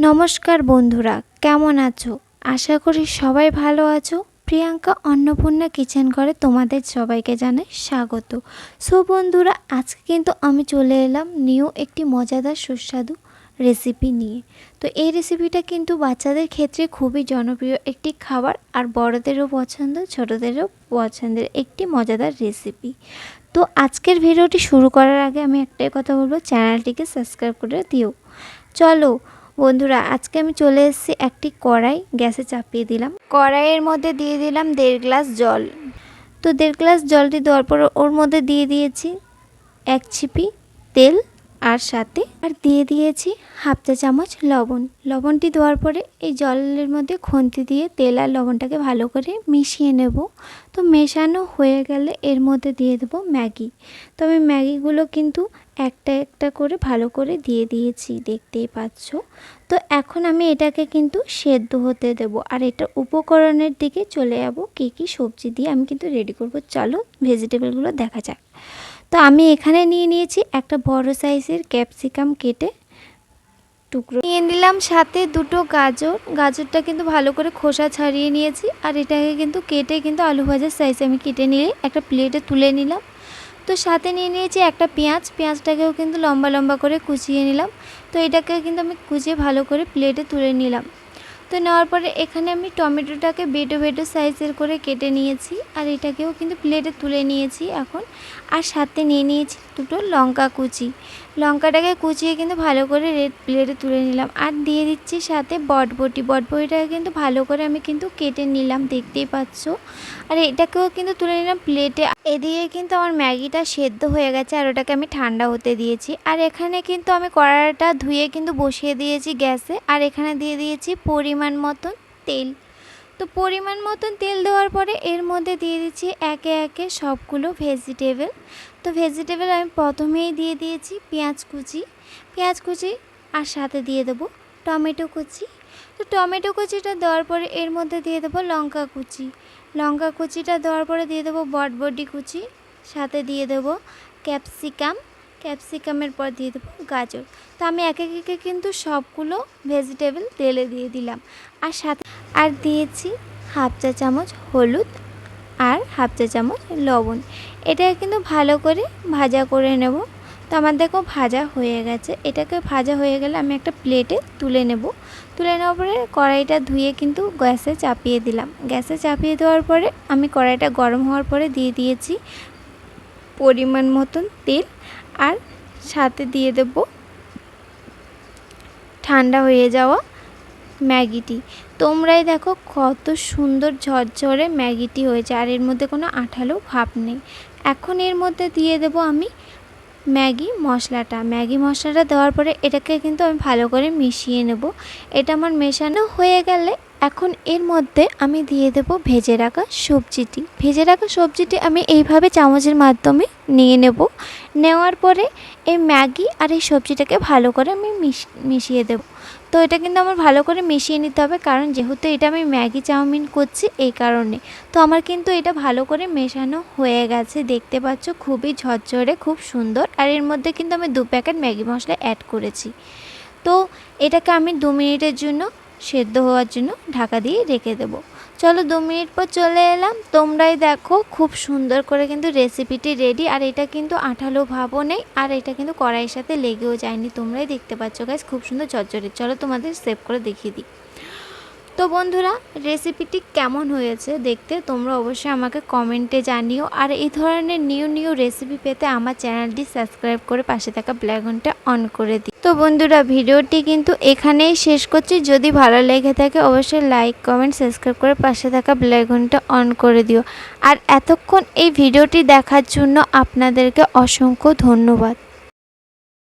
নমস্কার বন্ধুরা, কেমন আছো? আশা করি সবাই ভালো আছো। প্রিয়াঙ্কা অন্নপূর্ণা কিচেন ঘরে তোমাদের সবাইকে জানাই স্বাগত। সো বন্ধুরা, আজকে কিন্তু আমি চলে এলাম নিউ একটি মজাদার সুস্বাদু রেসিপি নিয়ে। তো এই রেসিপিটা কিন্তু বাচ্চাদের ক্ষেত্রে খুবই জনপ্রিয় একটি খাবার, আর বড়দেরও পছন্দ, ছোটদেরও পছন্দের একটি মজাদার রেসিপি। তো আজকের ভিডিওটি শুরু করার আগে আমি একটাই কথা বলবো, চ্যানেলটিকে সাবস্ক্রাইব করে দিও। চলো বন্ধুরা, আজকে আমি চলে এসেছি একটি কড়াই গ্যাসে চাপিয়ে দিলাম। কড়াইয়ের মধ্যে দিয়ে দিলাম 1.5 গ্লাস জল। তো 1.5 গ্লাস জলটি দেওয়ার পর ওর মধ্যে দিয়ে দিয়েছি 1 ছিপি তেল, আর সাথে দিয়ে দিয়েছি হাফ চা চামচ লবণ। লবণটি দেওয়ার পরে এই জলের মধ্যে খুন্তি দিয়ে তেল আর লবণটাকে ভালো করে মিশিয়ে নেব। তো মেশানো হয়ে গেলে এর মধ্যে দিয়ে দেবো ম্যাগি। তো আমি ম্যাগিগুলো কিন্তু একটা একটা করে ভালো করে দিয়ে দিয়েছি, দেখতেই পাচ্ছ। তো এখন আমি এটাকে কিন্তু সেদ্ধ হতে দেব, আর এটা উপকরণের দিকে চলে যাব। কী কী সবজি দিয়ে আমি কিন্তু রেডি করব, চলো ভেজিটেবলগুলো দেখা যাক। তো আমি এখানে নিয়ে নিয়েছি একটা বড় সাইজের ক্যাপসিকাম কেটে টুকরো নিয়ে নিলাম, সাথে দুটো গাজর। গাজরটা কিন্তু ভালো করে খোসা ছাড়িয়ে নিয়েছি, আর এটাকে কিন্তু কেটে কিন্তু আলু ভাজার সাইজে আমি কেটে নিয়ে একটা প্লেটে তুলে নিলাম। তো সাথে নিয়ে নিয়েছি একটা পেঁয়াজ। পেঁয়াজটাকেও কিন্তু লম্বা লম্বা করে কুচিয়ে নিলাম। তো এটাকে কিন্তু আমি কুচিয়ে ভালো করে প্লেটে তুলে নিলাম। তো নেওয়ার পরে এখানে আমি টমেটোটাকে বেডো বেডো সাইজের করে কেটে নিয়েছি, আর এটাকেও কিন্তু প্লেটে তুলে নিয়েছি এখন। আর সাথে নিয়ে নিয়েছি দুটো লঙ্কা কুচি। লঙ্কাটাকে কুচিয়ে কিন্তু ভালো করে প্লেটে তুলে নিলাম, আর দিয়ে দিচ্ছি সাথে বটবটি। বটবটিটাকে কিন্তু ভালো করে আমি কিন্তু কেটে নিলাম, দেখতেই পাচ্ছ। আর এটাকেও কিন্তু তুলে নিলাম প্লেটে। এদিকে কিন্তু আমার ম্যাগিটা সেদ্ধ হয়ে গেছে, আর ওটাকে আমি ঠান্ডা হতে দিয়েছি। আর এখানে কিন্তু আমি কড়াইটা ধুয়ে কিন্তু বসিয়ে দিয়েছি গ্যাসে, আর এখানে দিয়ে দিয়েছি পরিমাণ মতন তেল। তো পরিমাণ মতন তেল দেওয়ার পরে এর মধ্যে দিয়ে দিচ্ছি একে একে সবগুলো ভেজিটেবল। তো ভেজিটেবল আমি প্রথমেই দিয়ে দিয়েছি পেঁয়াজ কুচি, আর সাথে দিয়ে দেবো টমেটো কুচি। তো টমেটো কুচিটা দেওয়ার পরে এর মধ্যে দিয়ে দেবো লঙ্কা কুচিটা দেওয়ার পরে দিয়ে দেবো বটবটি কুচি, সাথে দিয়ে দেবো ক্যাপসিকামের পর দিয়ে দেবো গাজর। তো আমি একে একে কিন্তু সবগুলো ভেজিটেবল তেলে দিয়ে দিলাম, আর সাথে দিয়েছি হাফ চা চামচ হলুদ আর হাফ চা চামচ লবণ। এটাকে কিন্তু ভালো করে ভাজা করে নেব। তো আমার দেখো ভাজা হয়ে গেছে। এটাকে ভাজা হয়ে গেলে আমি একটা প্লেটে তুলে নেওয়ার পরে কড়াইটা ধুয়ে কিন্তু গ্যাসে চাপিয়ে দিলাম। গ্যাসে চাপিয়ে দেওয়ার পরে আমি কড়াইটা গরম হওয়ার পরে দিয়ে দিয়েছি পরিমাণ মতন তেল, আর সাথে দিয়ে দেব ঠান্ডা হয়ে যাওয়া ম্যাগিটি। তোমরাই দেখো কত সুন্দর ঝরঝরে ম্যাগিটি হয়েছে, আর এর মধ্যে কোনো আঠালো ভাব নেই। এখন এর মধ্যে দিয়ে দেব আমি ম্যাগি মশলাটা দেওয়ার পরে এটাকে কিন্তু আমি ভালো করে মিশিয়ে নেব। এটা আমার মেশানো হয়ে গেলে এখন এর মধ্যে আমি দিয়ে দেব ভেজে রাখা সবজিটি আমি এইভাবে চামচের মাধ্যমে নিয়ে নেওয়ার পরে এই ম্যাগি আর এই সবজিটাকে ভালো করে আমি মিশিয়ে দেব। তো এটা কিন্তু আমার ভালো করে মিশিয়ে নিতে হবে, কারণ যেহেতু এটা আমি ম্যাগি চাউমিন করছি এই কারণে। তো আমার কিন্তু এটা ভালো করে মেশানো হয়ে গেছে, দেখতে পাচ্ছ খুবই ঝরঝরে, খুব সুন্দর। আর এর মধ্যে কিন্তু আমি 2 প্যাকেট ম্যাগি মশলা অ্যাড করেছি। তো এটাকে আমি 2 মিনিটের জন্য সেদ্ধ হওয়ার জন্য ঢাকা দিয়ে রেখে দেবো। চলো 2 মিনিট পর চলে এলাম। তোমরাই দেখো খুব সুন্দর করে কিন্তু রেসিপিটি রেডি, আর এটা কিন্তু আঠালো ভাবও নেই, আর এটা কিন্তু কড়াইয়ের সাথে লেগেও যায়নি। তোমরাই দেখতে পাচ্ছ গাইস, খুব সুন্দর ঝরঝরে। চলো তোমাদের সেভ করে দেখিয়ে দিই। তো বন্ধুরা, রেসিপিটি কেমন হয়েছে দেখতে তোমরা অবশ্যই আমাকে কমেন্টে জানিও, আর এই ধরনের নিউ রেসিপি পেতে আমার চ্যানেলটি সাবস্ক্রাইব করে পাশে থাকা বেল আইকনটা অন করে দিই। তো বন্ধুরা, ভিডিওটি কিন্তু এখানেই শেষ করছি। যদি ভালো লেগে থাকে অবশ্যই লাইক কমেন্ট সাবস্ক্রাইব করে পাশে থাকা বেল আইকনটা অন করে দিও। আর এতক্ষণ এই ভিডিওটি দেখার জন্য আপনাদেরকে অসংখ্য ধন্যবাদ।